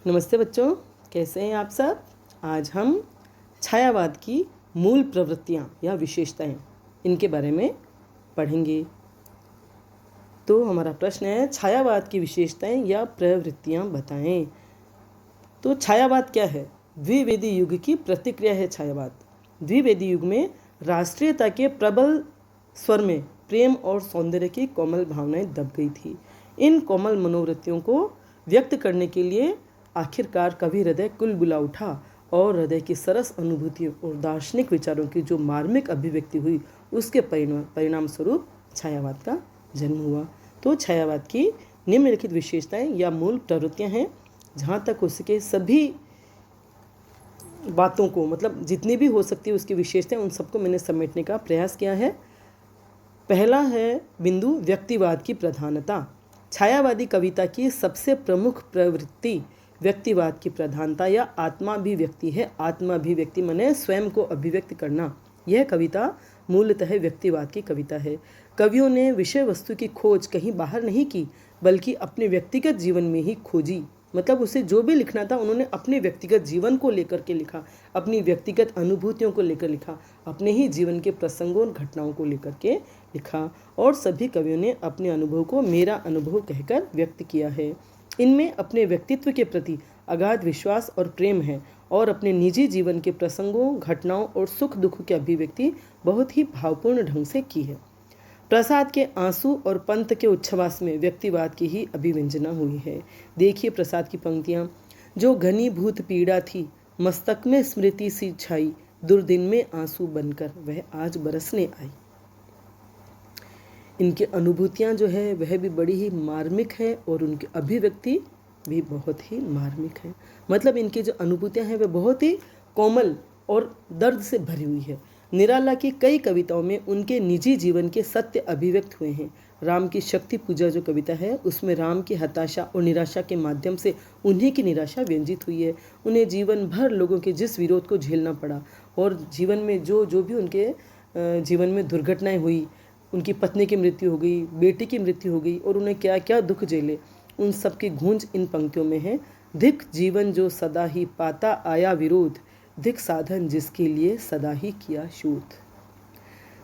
नमस्ते बच्चों, कैसे हैं आप सब। आज हम छायावाद की मूल प्रवृत्तियाँ या विशेषताएं इनके बारे में पढ़ेंगे। तो हमारा प्रश्न है, छायावाद की विशेषताएं या प्रवृत्तियाँ बताएं। तो छायावाद क्या है? द्विवेदी युग की प्रतिक्रिया है छायावाद। द्विवेदी युग में राष्ट्रीयता के प्रबल स्वर में प्रेम और सौंदर्य की कोमल भावनाएं दब गई थी। इन कोमल मनोवृत्तियों को व्यक्त करने के लिए आखिरकार कवि हृदय कुलबुला उठा और हृदय की सरस अनुभूतियों और दार्शनिक विचारों की जो मार्मिक अभिव्यक्ति हुई, उसके परिणाम स्वरूप छायावाद का जन्म हुआ। तो छायावाद की निम्नलिखित विशेषताएं या मूल प्रवृत्तियां हैं। जहाँ तक हो सके सभी बातों को, मतलब जितनी भी हो सकती है उसकी विशेषताएं, उन सबको मैंने समेटने का प्रयास किया है। पहला है बिंदु, व्यक्तिवाद की प्रधानता। छायावादी कविता की सबसे प्रमुख प्रवृत्ति व्यक्तिवाद की प्रधानता या आत्माभिव्यक्ति है। आत्माभिव्यक्ति माने स्वयं को अभिव्यक्त करना। यह कविता मूलतः व्यक्तिवाद की कविता है। कवियों ने विषय वस्तु की खोज कहीं बाहर नहीं की, बल्कि अपने व्यक्तिगत जीवन में ही खोजी। मतलब उसे जो भी लिखना था उन्होंने अपने व्यक्तिगत जीवन को लेकर के लिखा, अपनी व्यक्तिगत अनुभूतियों को लेकर लिखा, अपने ही जीवन के प्रसंगों और घटनाओं को लेकर के लिखा। और सभी कवियों ने अपने अनुभव को मेरा अनुभव कहकर व्यक्त किया है। इनमें अपने व्यक्तित्व के प्रति अगाध विश्वास और प्रेम है और अपने निजी जीवन के प्रसंगों, घटनाओं और सुख दुख की अभिव्यक्ति बहुत ही भावपूर्ण ढंग से की है। प्रसाद के आंसू और पंत के उच्छ्वास में व्यक्तिवाद की ही अभिव्यंजना हुई है। देखिए प्रसाद की पंक्तियाँ, जो घनीभूत पीड़ा थी मस्तक में स्मृति सी छाई, दुर्दिन में आंसू बनकर वह आज बरसने आई। इनकी अनुभूतियाँ जो है वह भी बड़ी ही मार्मिक है और उनकी अभिव्यक्ति भी बहुत ही मार्मिक है। मतलब इनकी जो अनुभूतियाँ हैं वह बहुत ही कोमल और दर्द से भरी हुई है। निराला की कई कविताओं में उनके निजी जीवन के सत्य अभिव्यक्त हुए हैं। राम की शक्ति पूजा जो कविता है उसमें राम की हताशा और निराशा के माध्यम से उन्हीं की निराशा व्यंजित हुई है। उन्हें जीवन भर लोगों के जिस विरोध को झेलना पड़ा और जीवन में जो भी उनके जीवन में दुर्घटनाएं हुई, उनकी पत्नी की मृत्यु हो गई, बेटी की मृत्यु हो गई और उन्हें क्या क्या दुख झेले, उन सब की गूंज इन पंक्तियों में है। धिक जीवन जो सदा ही पाता आया विरोध, धिक साधन जिसके लिए सदा ही किया शोध।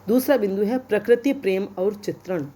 दूसरा बिंदु है प्रकृति प्रेम और चित्रण।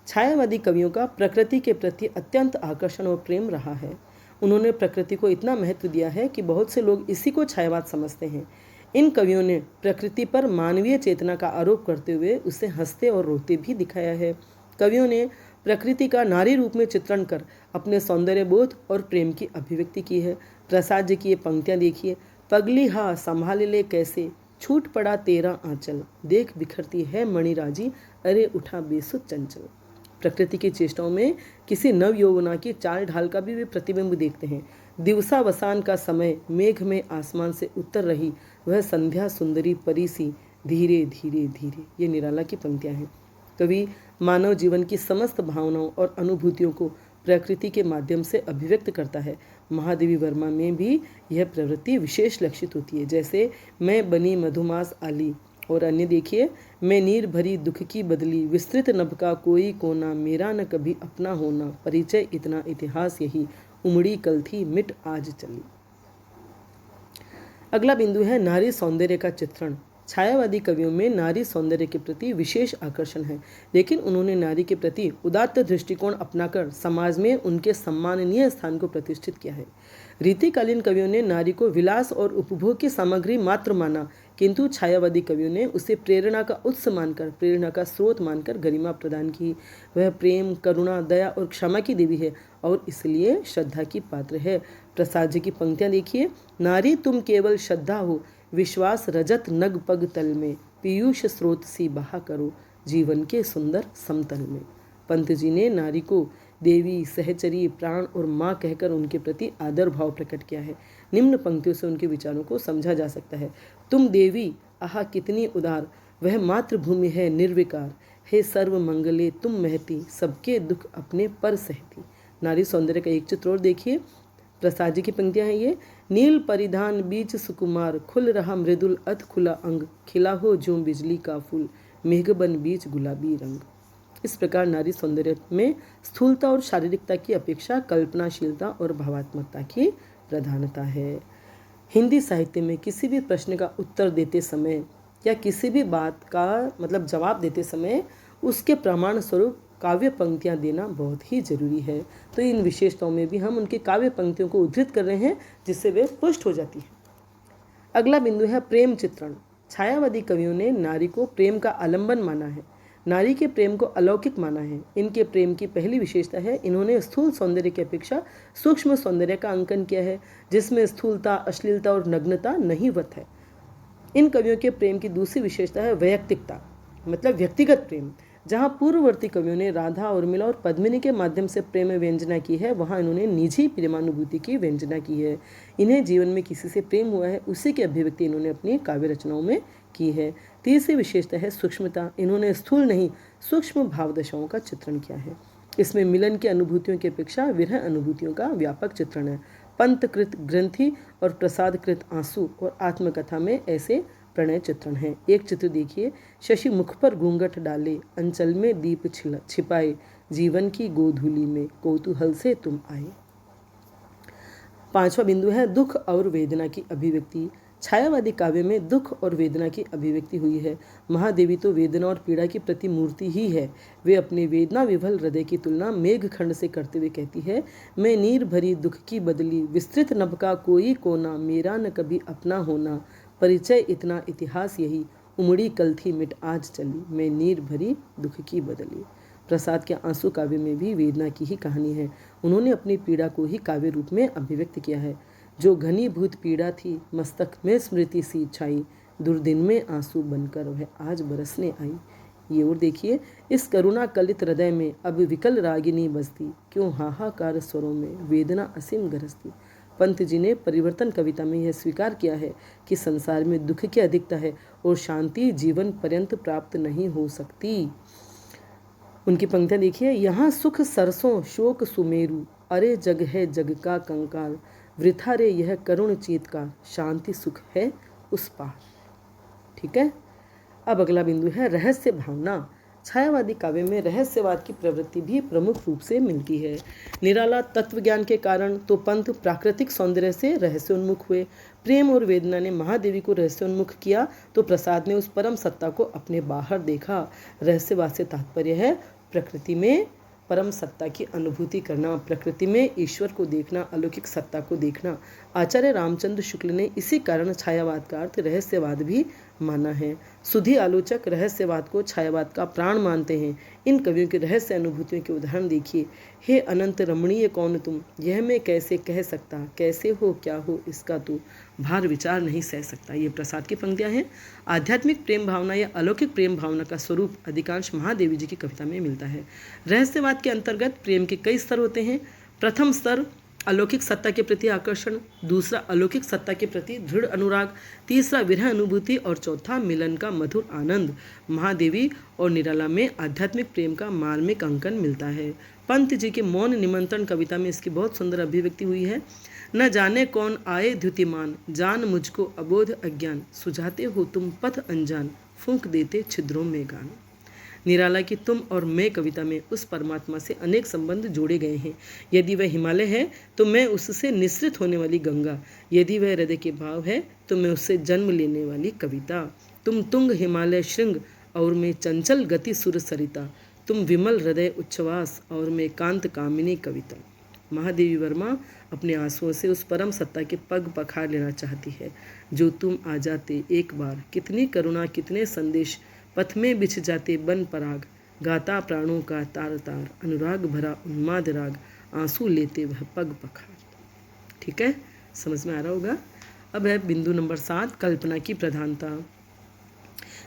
छायावादी कवियों का प्रकृति के प्रति अत्यंत आकर्षण और प्रेम रहा है। उन्होंने प्रकृति को इतना महत्व दिया है कि बहुत से लोग इसी को छायावाद समझते हैं। इन कवियों ने प्रकृति पर मानवीय चेतना का आरोप करते हुए उसे हंसते और रोते भी दिखाया है। कवियों ने प्रकृति का नारी रूप में चित्रण कर अपने सौंदर्य बोध और प्रेम की अभिव्यक्ति की है। प्रसाद जी की ये पंक्तियाँ देखिए, पगली हा संभाल ले कैसे, छूट पड़ा तेरा आंचल, देख बिखरती है मणिराजी, अरे उठा बेसुध चंचल। प्रकृति की चेष्टाओं में किसी नव यौवना की चाल ढाल का भी वे प्रतिबिंब देखते हैं। दिवसावसान का समय मेघ में आसमान से उतर रही वह संध्या सुंदरी परी सी, धीरे धीरे धीरे। ये निराला की पंक्तियाँ हैं। कवि मानव जीवन की समस्त भावनाओं और अनुभूतियों को प्रकृति के माध्यम से अभिव्यक्त करता है। महादेवी वर्मा में भी यह प्रवृत्ति विशेष लक्षित होती है। जैसे मैं बनी मधुमास आली, और अन्य देखिए, मैं नीर भरी दुख की बदली, विस्तृत नभ का कोई कोना, मेरा न कभी अपना होना, परिचय इतना इतिहास यही, उमड़ी कल थी मिट आज चली। अगला बिंदु है नारी सौंदर्य का चित्रण। छायावादी कवियों में नारी सौंदर्य के प्रति विशेष आकर्षण है, लेकिन उन्होंने नारी के प्रति उदात्त दृष्टिकोण अपनाकर समाज में उनके सम्माननीय स्थान को प्रतिष्ठित किया है। रीतिकालीन कवियों ने नारी को विलास और उपभोग की सामग्री मात्र माना, किंतु छायावादी कवियों ने उसे प्रेरणा का उत्स मानकर, प्रेरणा का स्रोत मानकर गरिमा प्रदान की। वह प्रेम, करुणा, दया और क्षमा की देवी है और इसलिए श्रद्धा की पात्र है। प्रसाद जी की पंक्तियाँ देखिए, नारी तुम केवल श्रद्धा हो, विश्वास रजत नग पग तल में, पीयूष स्रोत सी बहा करो, जीवन के सुंदर समतल में। पंत जी ने नारी को देवी, सहचरी, प्राण और माँ कहकर उनके प्रति आदर भाव प्रकट किया है। निम्न पंक्तियों से उनके विचारों को समझा जा सकता है। तुम देवी आहा कितनी उदार, वह मातृभूमि है निर्विकार, हे सर्व मंगले तुम महती, सबके दुख अपने पर सहती। नारी सौंदर्य का एक चित्र और देखिए। प्रसाद जी की पंक्तियाँ हैं ये, नील परिधान बीच सुकुमार, खुल रहा मृदुल अत खुला अंग, खिला हो ज्यों बिजली का फूल, मेघबन बीच गुलाबी रंग। इस प्रकार नारी सौंदर्य में स्थूलता और शारीरिकता की अपेक्षा कल्पनाशीलता और भावात्मकता की प्रधानता है। हिंदी साहित्य में किसी भी प्रश्न का उत्तर देते समय या किसी भी बात का मतलब जवाब देते समय उसके प्रमाण स्वरूप काव्य पंक्तियाँ देना बहुत ही जरूरी है। तो इन विशेषताओं में भी हम उनकी काव्य पंक्तियों को उद्धृत कर रहे हैं जिससे वे पुष्ट हो जाती है। अगला बिंदु है प्रेम चित्रण। छायावादी कवियों ने नारी को प्रेम का आलंबन माना है, नारी के प्रेम को अलौकिक माना है। इनके प्रेम की पहली विशेषता है इन्होंने स्थूल सौंदर्य की अपेक्षा सूक्ष्म सौंदर्य का अंकन किया है, जिसमें स्थूलता, अश्लीलता और नग्नता नहींवत है। इन कवियों के प्रेम की दूसरी विशेषता है वैयक्तिकता, मतलब व्यक्तिगत प्रेम। जहाँ पूर्ववर्ती कवियों ने राधा, उर्मिला और पद्मिनी के माध्यम से प्रेम व्यंजना की है, वहाँ इन्होंने निजी प्रेमानुभूति की व्यंजना की है। इन्हें जीवन में किसी से प्रेम हुआ है उसी की अभिव्यक्ति इन्होंने अपनी काव्य रचनाओं में की है। तीसरी विशेषता है सूक्ष्मता। इन्होंने स्थूल नहीं सूक्ष्म भावदशाओं का चित्रण किया है। इसमें मिलन की अनुभूतियों की अपेक्षा विरह अनुभूतियों का व्यापक चित्रण है। पंतकृत ग्रंथि और प्रसादकृत आंसू और आत्मकथा में ऐसे प्रणय चित्रण है। एक चित्र देखिए, शशि मुख पर घूंघट डाले, अंचल में दीप छिपाए, जीवन की गोधूली में कौतूहल से तुम आए। पांचवा बिंदु है दुख और वेदना की अभिव्यक्ति। छायावादी काव्य में दुख और वेदना की अभिव्यक्ति हुई है। महादेवी तो वेदना और पीड़ा की प्रतिमूर्ति ही है। वे अपने वेदना विभल हृदय की तुलना मेघखंड से करते हुए कहती है, मैं नीर भरी दुख की बदली, विस्तृत नभ का कोई कोना, मेरा न कभी अपना होना, परिचय इतना इतिहास यही, उमड़ी कल थी मिट आज चली, मैं नीर भरी दुख की बदली। प्रसाद के आंसू काव्य में भी वेदना की ही कहानी है। उन्होंने अपनी पीड़ा को ही काव्य रूप में अभिव्यक्त किया है। जो घनीभूत पीड़ा थी मस्तक में स्मृति सी छाई, दुर्दिन में आंसू बनकर वह आज बरसने आई। ये और देखिए, इस करुणा कलित हृदय में अब विकल रागिनी बजती, क्यों हाहाकार स्वरों में वेदना असीम गरजती। पंत जी ने परिवर्तन कविता में यह स्वीकार किया है कि संसार में दुख की अधिकता है और शांति जीवन पर्यंत प्राप्त नहीं हो सकती। उनकी पंक्तियां देखिए, यहाँ सुख सरसों शोक सुमेरु, अरे जग है जग का कंकाल, वृथा रे यह करुण चीत का, शांति सुख है उस पार। ठीक है। अब अगला बिंदु है रहस्य भावना। छायावादी काव्य में रहस्यवाद की प्रवृत्ति भी प्रमुख रूप से मिलती है। निराला तत्व ज्ञान के कारण तो पंत प्राकृतिक सौंदर्य से रहस्योन्मुख हुए। प्रेम और वेदना ने महादेवी को रहस्योन्मुख किया तो प्रसाद ने उस परम सत्ता को अपने बाहर देखा। रहस्यवाद से तात्पर्य है प्रकृति में परम सत्ता की अनुभूति करना, प्रकृति में ईश्वर को देखना, अलौकिक सत्ता को देखना। आचार्य रामचंद्र शुक्ल ने इसी कारण छायावाद का अर्थ रहस्यवाद भी माना है। सुधी आलोचक रहस्यवाद को छायावाद का प्राण मानते हैं। इन कवियों की रहस्य अनुभूतियों के उदाहरण देखिए। हे अनंत रमणीय कौन तुम, यह मैं कैसे कह सकता, कैसे हो क्या हो इसका तो भार विचार नहीं सह सकता। ये प्रसाद की पंक्तियां हैं। आध्यात्मिक प्रेम भावना या अलौकिक प्रेम भावना का स्वरूप अधिकांश महादेवी जी की कविता में मिलता है। रहस्यवाद के अंतर्गत प्रेम के कई स्तर होते हैं। प्रथम स्तर अलौकिक सत्ता के प्रति आकर्षण, दूसरा अलौकिक सत्ता के प्रति दृढ़ अनुराग, तीसरा विरह अनुभूति और चौथा मिलन का मधुर आनंद। महादेवी और निराला में आध्यात्मिक प्रेम का मार्मिक अंकन मिलता है। पंत जी के मौन निमंत्रण कविता में इसकी बहुत सुंदर अभिव्यक्ति हुई है। न जाने कौन आए द्युतिमान, जान मुझको अबोध अज्ञान, सुझाते हो तुम पथ अनजान, फूंक देते छिद्रों में गान। निराला की तुम और मैं कविता में उस परमात्मा से अनेक संबंध जोड़े गए हैं। यदि वह हिमालय है तो मैं उससे निःसृत होने वाली गंगा, यदि वह हृदय के भाव है तो मैं उससे जन्म लेने वाली कविता। तुम तुंग हिमालय श्रृंग और मैं चंचल गति सुर सरिता, तुम विमल हृदय उच्छ्वास और मैं कांत कामिनी कविता। महादेवी वर्मा अपने आंसुओं से उस परम सत्ता के पग पखार लेना चाहती है। जो तुम आ जाते एक बार, कितनी करुणा कितने संदेश, पथ में बिछ जाते बन पराग, गाता प्राणों का तार तार, अनुराग भरा उन्माद राग, आंसू लेते वह पग पखार। ठीक है, समझ में आ रहा होगा। अब है बिंदु नंबर 7, कल्पना की प्रधानता।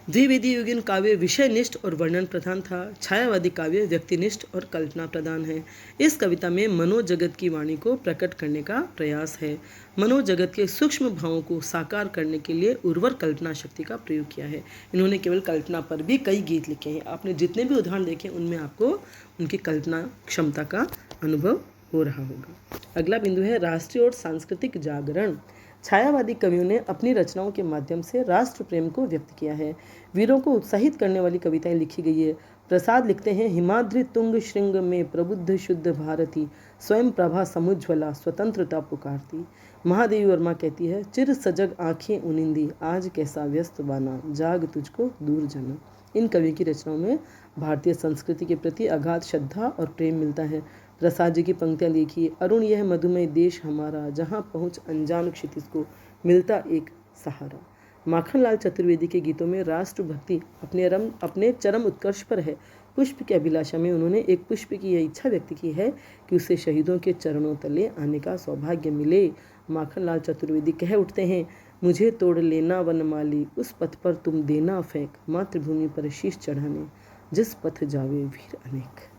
द्विवेदी युगीन काव्य विषयनिष्ठ और वर्णन प्रधान था। छायावादी काव्य व्यक्तिनिष्ठ और कल्पना प्रधान है। इस कविता में मनोजगत की वाणी को प्रकट करने का प्रयास है। मनोजगत के सूक्ष्म भावों को साकार करने के लिए उर्वर कल्पना शक्ति का प्रयोग किया है। इन्होंने केवल कल्पना पर भी कई गीत लिखे हैं। आपने जितने भी उदाहरण देखे उनमें आपको उनकी कल्पना क्षमता का अनुभव हो रहा होगा। अगला बिंदु है राष्ट्रीय और सांस्कृतिक जागरण। छायावादी कवियों ने अपनी रचनाओं के माध्यम से राष्ट्र प्रेम को व्यक्त किया है। वीरों को उत्साहित करने वाली कविताएं लिखी गई है। प्रसाद लिखते हैं, हिमाद्रि तुंग श्रृंग में प्रबुद्ध शुद्ध भारती, स्वयं प्रभा समुज्ज्वला स्वतंत्रता पुकारती। महादेवी वर्मा कहती है, चिर सजग आंखें उनिंदी, आज कैसा व्यस्त बाना, जाग तुझको दूर जाना। इन कवियों की रचनाओं में भारतीय संस्कृति के प्रति अगाध श्रद्धा और प्रेम मिलता है। प्रसाद जी की पंक्तियाँ देखिए, अरुण यह मधुमय देश हमारा, जहाँ पहुँच अनजान क्षितिज को मिलता एक सहारा। माखनलाल चतुर्वेदी के गीतों में राष्ट्रभक्ति अपने चरम उत्कर्ष पर है। पुष्प की अभिलाषा में उन्होंने एक पुष्प की यह इच्छा व्यक्त की है कि उसे शहीदों के चरणों तले आने का सौभाग्य मिले। माखनलाल चतुर्वेदी कह उठते हैं, मुझे तोड़ लेना वनमाली, उस पथ पर तुम देना फेंक, मातृभूमि पर शीश चढ़ाने, जिस पथ जावे वीर अनेक।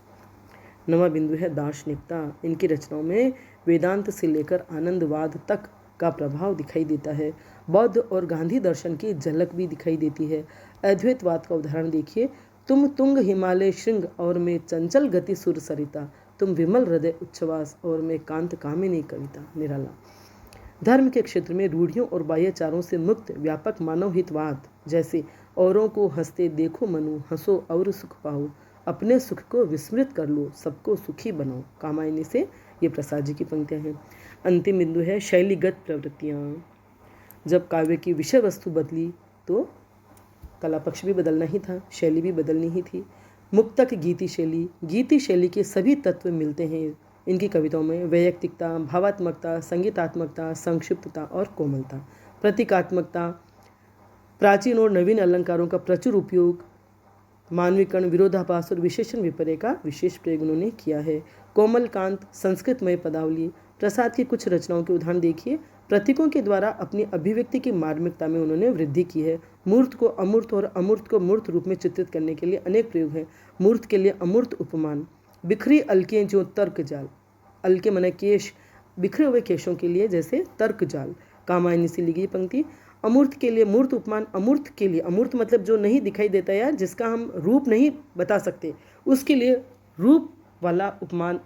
नवा बिंदु है दार्शनिकता। इनकी रचनाओं में वेदांत से लेकर आनंदवाद तक का प्रभाव दिखाई देता है। बौद्ध और गांधी दर्शन की झलक भी दिखाई देती है। अद्वैतवाद का उदाहरण देखिए, तुम तुंग हिमालय श्रृंग और मैं चंचल गति सुर सरिता, तुम विमल हृदय उच्छ्वास और मैं कांत कामिनी कविता। निराला। धर्म के क्षेत्र में रूढ़ियों और बाह्यचारों से मुक्त व्यापक मानव हितवाद, जैसे औरों को हंसते देखो मनु, हंसो और सुख पाओ, अपने सुख को विस्मृत कर लो, सबको सुखी बनाओ। कामायनी से ये प्रसाद जी की पंक्तियाँ हैं। अंतिम बिंदु है शैलीगत प्रवृत्तियाँ। जब काव्य की विषय वस्तु बदली तो कला पक्ष भी बदलना ही था, शैली भी बदलनी ही थी। मुक्तक गीति शैली के सभी तत्व मिलते हैं इनकी कविताओं में। वैयक्तिकता, भावात्मकता, संगीतात्मकता, संक्षिप्तता और कोमलता, प्रतीकात्मकता, प्राचीन और नवीन अलंकारों का प्रचुर उपयोग, मानवीकरण, विरोधाभास और विशेषण विपर्य का विशेष प्रयोग उन्होंने किया है। कोमल कांत, संस्कृतमय पदावली। प्रसाद की कुछ रचनाओं के उदाहरण देखिए। प्रतीकों के द्वारा अपनी अभिव्यक्ति की मार्मिकता में उन्होंने वृद्धि की है। मूर्त को अमूर्त और अमूर्त को मूर्त रूप में चित्रित करने के लिए अनेक प्रयोग हैं। मूर्त के लिए अमूर्त उपमान, बिखरी अलकें जो तर्क जाल, अलके मने केश, बिखरे हुए केशों के लिए जैसे तर्क जाल। कामायनी से ली गई पंक्ति। अमूर्त के लिए मूर्त उपमान, अमूर्त के लिए, अमूर्त मतलब जो नहीं दिखाई देता या जिसका हम रूप नहीं बता सकते, उसके लिए रूप वाला उपमान।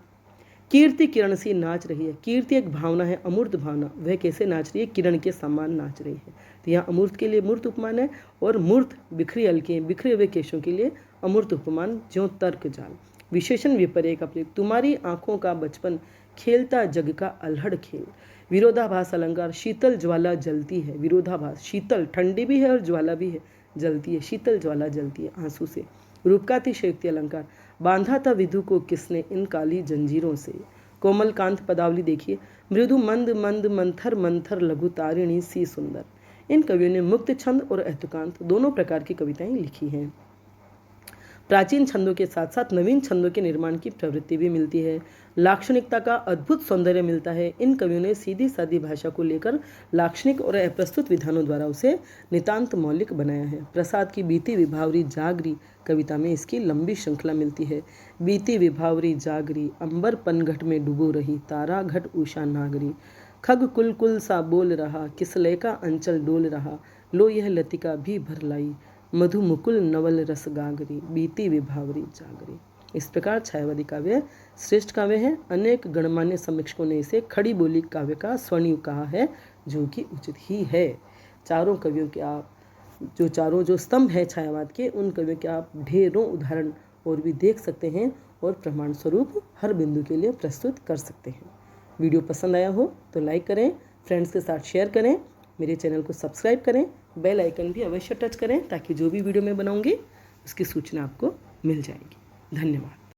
कीर्ति किरण सी नाच रही है। कीर्ति एक भावना है, अमूर्त भावना, वह कैसे नाच रही है, किरण के समान नाच रही है। तो यहाँ अमूर्त के लिए मूर्त उपमान है और मूर्त बिखरी अलकें, बिखरे हुए केशों के लिए अमूर्त उपमान ज्यों तर्क जाल। विशेषण विपर्य का प्रयोग, तुम्हारी आंखों का बचपन खेलता जग का अल्हड़ खेल। विरोधाभास अलंकार, शीतल ज्वाला जलती है। विरोधाभास, शीतल ठंडी भी है और ज्वाला भी है, जलती है, शीतल ज्वाला जलती है आंसू से। रूपकातिशयोक्ति अलंकार, बांधा था विधु को किसने इन काली जंजीरों से। कोमल कांत पदावली देखिए। मृदु मंद मंद मंथर मंथर लघु तारिणी सी सुंदर। इन कवियों ने मुक्त छंद और अहतुकांत दोनों प्रकार की कविताएं लिखी हैं। प्राचीन छंदों के साथ साथ नवीन छंदों के निर्माण की प्रवृत्ति भी मिलती है। लाक्षणिकता का अद्भुत सौंदर्य मिलता है। इन कवियों ने सीधी सादी भाषा को लेकर लाक्षणिक और अप्रस्तुत विधानों द्वारा उसे नितांत मौलिक बनाया है। प्रसाद की बीती विभावरी जागरी कविता में इसकी लंबी श्रृंखला मिलती है। बीती विभावरी जागरी, अंबर पनघट में डूबो रही, तारा घट उषा नागरी, खग कुल कुल सा बोल रहा, किसलय का अंचल डोल रहा, लो यह लतिका भी भर लाई, मधु मुकुल नवल रस गागरी, बीती विभावरी जागरी। इस प्रकार छायावादी काव्य श्रेष्ठ काव्य है। अनेक गणमान्य समीक्षकों ने इसे खड़ी बोली काव्य का स्वर्णयुग कहा है, जो कि उचित ही है। चारों कवियों के आप जो स्तंभ है छायावाद के, उन कवियों के आप ढेरों उदाहरण और भी देख सकते हैं और प्रमाण स्वरूप हर बिंदु के लिए प्रस्तुत कर सकते हैं। वीडियो पसंद आया हो तो लाइक करें, फ्रेंड्स के साथ शेयर करें, मेरे चैनल को सब्सक्राइब करें, बेल आइकन भी अवश्य टच करें ताकि जो भी वीडियो मैं बनाऊंगी उसकी सूचना आपको मिल जाएगी। धन्यवाद।